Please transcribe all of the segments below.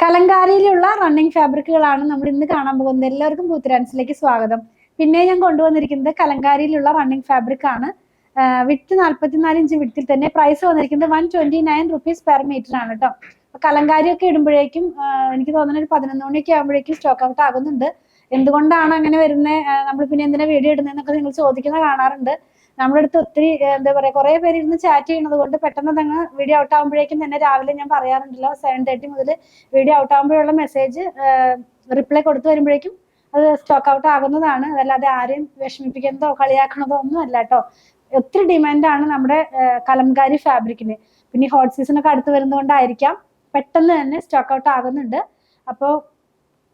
കലങ്കാരിയിലുള്ള running ഫാബ്രിക്കുകളാണ് നമ്മൾ ഇന്ന് കാണാൻ പോകുന്നത്. എല്ലാവർക്കും പൂത്തിരാൻസിലേക്ക് സ്വാഗതം. പിന്നെ ഞാൻ കൊണ്ടുവന്നിരിക്കുന്നത് കലങ്കാരിയിലുള്ള റണ്ണിങ് ഫാബ്രിക് ആണ്. വിട്ട് 44 ഇഞ്ച് വിട്ടിൽ തന്നെ. പ്രൈസ് വന്നിരിക്കുന്നത് 129 റുപ്പീസ് പെർ മീറ്റർ ആണ് കേട്ടോ. കലങ്കാരി ഒക്കെ ഇടുമ്പോഴേക്കും എനിക്ക് തോന്നുന്ന ഒരു 11 മണിയൊക്കെ ആകുമ്പോഴേക്കും സ്റ്റോക്ക് ഔട്ട് ആകുന്നുണ്ട്. എന്തുകൊണ്ടാണ് അങ്ങനെ വരുന്നത്, നമ്മൾ പിന്നെ എന്തിനാ വീഡിയോ ഇടുന്നതെന്നൊക്കെ നിങ്ങൾ ചോദിക്കുന്ന കാണാറുണ്ട്. നമ്മുടെ അടുത്ത് ഒത്തിരി എന്താ പറയാ കുറെ പേര് ഇരുന്ന് ചാറ്റ് ചെയ്യുന്നത് കൊണ്ട് പെട്ടെന്ന് തന്നെ വീഡിയോ ഔട്ട് ആകുമ്പോഴേക്കും തന്നെ രാവിലെ ഞാൻ പറയാറുണ്ടല്ലോ 7:30 മുതൽ വീഡിയോ ഔട്ട് ആകുമ്പോഴുള്ള മെസ്സേജ് റിപ്ലൈ കൊടുത്തു വരുമ്പോഴേക്കും അത് സ്റ്റോക്ക് ഔട്ട് ആകുന്നതാണ്. അതല്ലാതെ ആരെയും വിഷമിപ്പിക്കുന്നതോ കളിയാക്കണതോ ഒന്നും അല്ല കേട്ടോ. ഒത്തിരി ഡിമാൻഡാണ് നമ്മുടെ കലംകാരി ഫാബ്രിക്കിന്. പിന്നെ ഹോട്ട് സീസൺ ഒക്കെ അടുത്ത് വരുന്നതുകൊണ്ടായിരിക്കാം പെട്ടെന്ന് തന്നെ സ്റ്റോക്ക് ഔട്ട് ആകുന്നുണ്ട്. അപ്പോൾ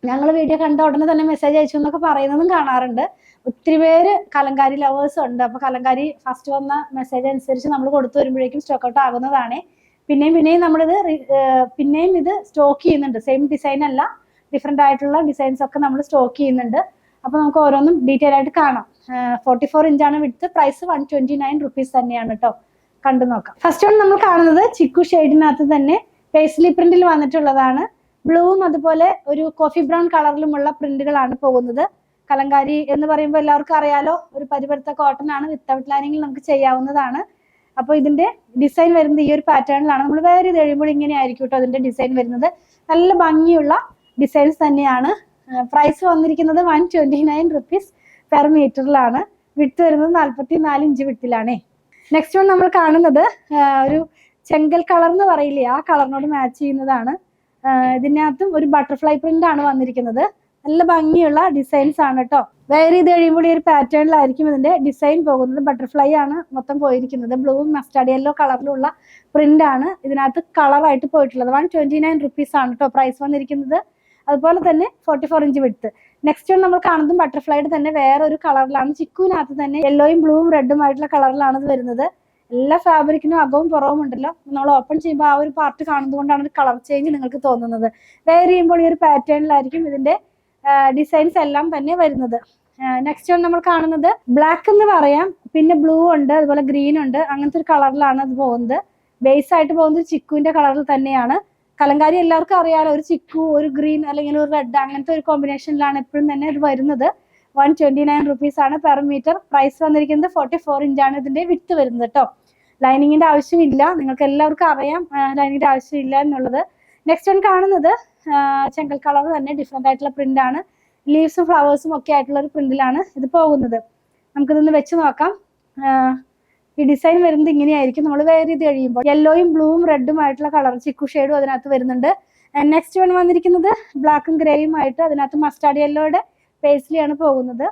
ഞങ്ങൾ വീഡിയോ കണ്ട ഉടനെ തന്നെ മെസ്സേജ് അയച്ചു എന്നൊക്കെ പറയുന്നതും കാണാറുണ്ട്. ഒത്തിരി പേര് കലങ്കാരി ലവേഴ്സ് ഉണ്ട്. അപ്പൊ കലങ്കാരി ഫസ്റ്റ് വന്ന മെസ്സേജ് അനുസരിച്ച് നമ്മൾ കൊടുത്തു വരുമ്പോഴേക്കും സ്റ്റോക്ക് ഔട്ട് ആകുന്നതാണ്. പിന്നെയും നമ്മളിത് പിന്നെയും ഇത് സ്റ്റോക്ക് ചെയ്യുന്നുണ്ട്. സെയിം ഡിസൈൻ അല്ല, ഡിഫറെന്റ് ആയിട്ടുള്ള ഡിസൈൻസ് ഒക്കെ നമ്മൾ സ്റ്റോക്ക് ചെയ്യുന്നുണ്ട്. അപ്പൊ നമുക്ക് ഓരോന്നും ഡീറ്റെയിൽ ആയിട്ട് കാണാം. 44 ഇഞ്ചാണ് വിടുത്ത്. പ്രൈസ് 129 റുപ്പീസ് തന്നെയാണ് കേട്ടോ. കണ്ടു നോക്കാം. ഫസ്റ്റ് വൺ നമ്മൾ കാണുന്നത് ചിക്കു ഷെയ്ഡിനകത്ത് തന്നെ പേസ്ലി പ്രിന്റിൽ വന്നിട്ടുള്ളതാണ്. ബ്ലൂവും അതുപോലെ ഒരു കോഫി ബ്രൗൺ കളറിലുമുള്ള പ്രിന്റുകളാണ് പോകുന്നത്. കലങ്കാരി എന്ന് പറയുമ്പോൾ എല്ലാവർക്കും അറിയാലോ, ഒരു പരിപരുത്ത കോട്ടൺ ആണ്. വിത്തൗട്ട് ലൈനിങ്ങിൽ നമുക്ക് ചെയ്യാവുന്നതാണ്. അപ്പോൾ ഇതിന്റെ ഡിസൈൻ വരുന്നത് ഈ ഒരു പാറ്റേണിലാണ്. നമ്മൾ വേറെ ഇത് കഴിയുമ്പോൾ ഇങ്ങനെ ആയിരിക്കും കേട്ടോ അതിന്റെ ഡിസൈൻ വരുന്നത്. നല്ല ഭംഗിയുള്ള ഡിസൈൻസ് തന്നെയാണ്. പ്രൈസ് വന്നിരിക്കുന്നത് 129 റുപ്പീസ് പെർ മീറ്ററിലാണ്. വിട്ട് വരുന്നത് 44 ഇഞ്ച് വിട്ടിലാണേ. നെക്സ്റ്റ് വൺ നമ്മൾ കാണുന്നത് ഒരു ചെങ്കൽ കളർ എന്ന് പറയില്ലേ, ആ കളറിനോട് മാച്ച് ചെയ്യുന്നതാണ്. ഇതിനകത്തും ഒരു ബട്ടർഫ്ലൈ പ്രിന്റ് ആണ് വന്നിരിക്കുന്നത്. നല്ല ഭംഗിയുള്ള ഡിസൈൻസ് ആണ് കേട്ടോ. വെയർ ചെയ്ത് കഴിയുമ്പോൾ ഈ ഒരു പാറ്റേണിലായിരിക്കും ഇതിന്റെ ഡിസൈൻ പോകുന്നത്. ബട്ടർഫ്ലൈ ആണ് മൊത്തം പോയിരിക്കുന്നത്. ബ്ലൂവും മസ്റ്റാർഡ് യെല്ലോ കളറിലുള്ള പ്രിന്റ് ആണ് ഇതിനകത്ത് കളറായിട്ട് പോയിട്ടുള്ളത്. 129 റുപ്പീസ് ആണ് കേട്ടോ പ്രൈസ് വന്നിരിക്കുന്നത്. അതുപോലെ തന്നെ 44 ഇഞ്ച് വിടുത്ത്. നെക്സ്റ്റ് വൺ നമ്മൾ കാണുന്നതും ബട്ടർഫ്ലൈയുടെ തന്നെ വേറെ ഒരു കളറിലാണ്. ചിക്കുവിനകത്ത് തന്നെ യെല്ലോയും ബ്ലൂവും റെഡും ആയിട്ടുള്ള കളറിലാണ് ഇത് വരുന്നത്. എല്ലാ ഫാബ്രിക്കിനും അകവും പുറവും ഉണ്ടല്ലോ. നമ്മൾ ഓപ്പൺ ചെയ്യുമ്പോൾ ആ ഒരു പാർട്ട് കാണുന്നത് കൊണ്ടാണ് ഒരു കളർ ചേഞ്ച് നിങ്ങൾക്ക് തോന്നുന്നത്. വെയർ ചെയ്യുമ്പോൾ ഈ ഒരു പാറ്റേണിലായിരിക്കും ഇതിന്റെ ഡിസൈൻസ് എല്ലാം തന്നെ വരുന്നത്. നെക്സ്റ്റ് വൺ നമ്മൾ കാണുന്നത് ബ്ലാക്ക് എന്ന് പറയാം, പിന്നെ ബ്ലൂ ഉണ്ട്, അതുപോലെ ഗ്രീൻ ഉണ്ട്. അങ്ങനത്തെ ഒരു കളറിലാണ് അത് പോകുന്നത്. ബേസ് ആയിട്ട് പോകുന്നത് ചിക്കുവിന്റെ കളറിൽ തന്നെയാണ്. കലങ്കാരി എല്ലാവർക്കും അറിയാലോ, ഒരു ചിക്കു, ഒരു ഗ്രീൻ അല്ലെങ്കിൽ ഒരു റെഡ്, അങ്ങനത്തെ ഒരു കോമ്പിനേഷനിലാണ് എപ്പോഴും തന്നെ ഇത് വരുന്നത്. 129 റുപ്പീസ് ആണ് പെർ മീറ്റർ. പ്രൈസ് വന്നിരിക്കുന്നത് 44 ഇഞ്ചാണ് ഇതിന്റെ വിട്ട് വരുന്നത് കേട്ടോ. ലൈനിങ്ങിന്റെ ആവശ്യമില്ല, നിങ്ങൾക്ക് എല്ലാവർക്കും അറിയാം ലൈനിങ്ങിന്റെ ആവശ്യമില്ല എന്നുള്ളത്. നെക്സ്റ്റ് വൺ കാണുന്നത് ചെങ്കൽ കളർ തന്നെ ഡിഫറെന്റ് ആയിട്ടുള്ള പ്രിന്റ് ആണ്. ലീവ്സും ഫ്ലവേഴ്സും ഒക്കെ ആയിട്ടുള്ള ഒരു പ്രിന്റിലാണ് ഇത് പോകുന്നത്. നമുക്കിതൊന്ന് വെച്ച് നോക്കാം. ഈ ഡിസൈൻ വരുന്നത് ഇങ്ങനെയായിരിക്കും നമ്മൾ വെയർ ചെയ്ത് കഴിയുമ്പോൾ. യെല്ലോയും ബ്ലൂവും റെഡും ആയിട്ടുള്ള കളർ ചിക്കു ഷെയ്ഡും അതിനകത്ത് വരുന്നുണ്ട്. നെക്സ്റ്റ് വൺ വന്നിരിക്കുന്നത് ബ്ലാക്കും ഗ്രേയും ആയിട്ട് അതിനകത്ത് മസ്റ്റാർഡ് യെല്ലോയുടെ പേസ്ലിയാണ് പോകുന്നത്.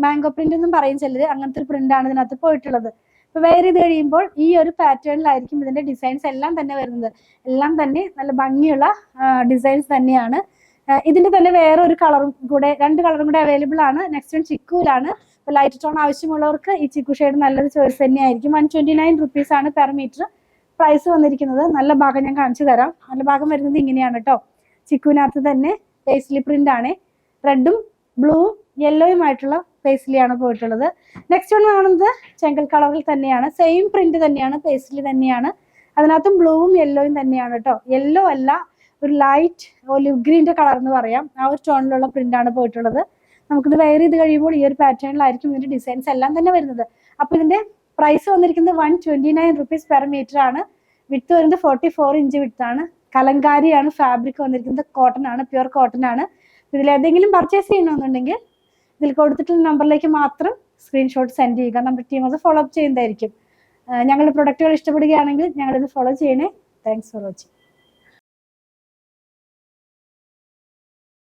മാംഗോ പ്രിന്റ് എന്നും പറയും ചിലര്. അങ്ങനത്തെ ഒരു പ്രിന്റ് ആണ് ഇതിനകത്ത് പോയിട്ടുള്ളത്. ഇപ്പൊ വെയർ ചെയ്ത് കഴിയുമ്പോൾ ഈ ഒരു പാറ്റേണിലായിരിക്കും ഇതിന്റെ ഡിസൈൻസ് എല്ലാം തന്നെ വരുന്നത്. എല്ലാം തന്നെ നല്ല ഭംഗിയുള്ള ഡിസൈൻസ് തന്നെയാണ്. ഇതിന്റെ തന്നെ വേറെ ഒരു കളറും കൂടെ, 2 കളറും കൂടെ അവൈലബിൾ ആണ്. നെക്സ്റ്റ് വൺ ചിക്കുവിലാണ്. ഇപ്പൊ ലൈറ്റ് ടോൺ ആവശ്യമുള്ളവർക്ക് ഈ ചിക്കു ഷെയ്ഡ് നല്ലൊരു ചോയ്സ് തന്നെയായിരിക്കും. 129 റുപ്പീസ് ആണ് പെർ മീറ്റർ പ്രൈസ് വന്നിരിക്കുന്നത്. നല്ല ഭാഗം ഞാൻ കാണിച്ചു തരാം. നല്ല ഭാഗം വരുന്നത് ഇങ്ങനെയാണ് കേട്ടോ. ചിക്കുവിനകത്ത് തന്നെ പേസ്ലി പ്രിന്റ് ആണ്. റെഡും ബ്ലൂവും യെല്ലോയും ആയിട്ടുള്ള പേസ്ലിയാണ് പോയിട്ടുള്ളത്. നെക്സ്റ്റ് വൺ കാണുന്നത് ചെങ്കൽ കളറിൽ തന്നെയാണ്. സെയിം പ്രിന്റ് തന്നെയാണ്, പേസ്ലി തന്നെയാണ്. അതിനകത്തും ബ്ലൂവും യെല്ലോയും തന്നെയാണ് കേട്ടോ. യെല്ലോ അല്ല, ഒരു ലൈറ്റ് ഒലിവ് ഗ്രീൻ്റെ കളർ എന്ന് പറയാം. ആ ഒരു ടോണിലുള്ള പ്രിന്റ് ആണ് പോയിട്ടുള്ളത്. നമുക്കിത് വെയർ ചെയ്ത് കഴിയുമ്പോൾ ഈ ഒരു പാറ്റേണിലായിരിക്കും ഇതിന്റെ ഡിസൈൻസ് എല്ലാം തന്നെ വരുന്നത്. അപ്പൊ ഇതിന്റെ പ്രൈസ് വന്നിരിക്കുന്നത് 129 റുപ്പീസ് പെർ മീറ്റർ ആണ്. വിട്ട് വരുന്നത് 44 ഇഞ്ച് വിട്ടാണ്. കലങ്കാരിയാണ് ഫാബ്രിക് വന്നിരിക്കുന്നത്. കോട്ടൺ ആണ്, പ്യുർ കോട്ടൺ ആണ്. ഇതിലേതെങ്കിലും പർച്ചേസ് ചെയ്യണമെന്നുണ്ടെങ്കിൽ ഇതിൽ കൊടുത്തിട്ടുള്ള നമ്പറിലേക്ക് മാത്രം സ്ക്രീൻഷോട്ട് സെൻഡ് ചെയ്യുക. നമ്മുടെ ടീം അത് ഫോളോ അപ്പ് ചെയ്യുന്നതായിരിക്കും. ഞങ്ങളുടെ പ്രൊഡക്റ്റുകൾ ഇഷ്ടപ്പെടുകയാണെങ്കിൽ ഞങ്ങളിത് ഫോളോ ചെയ്യണേ. Thanks for watching.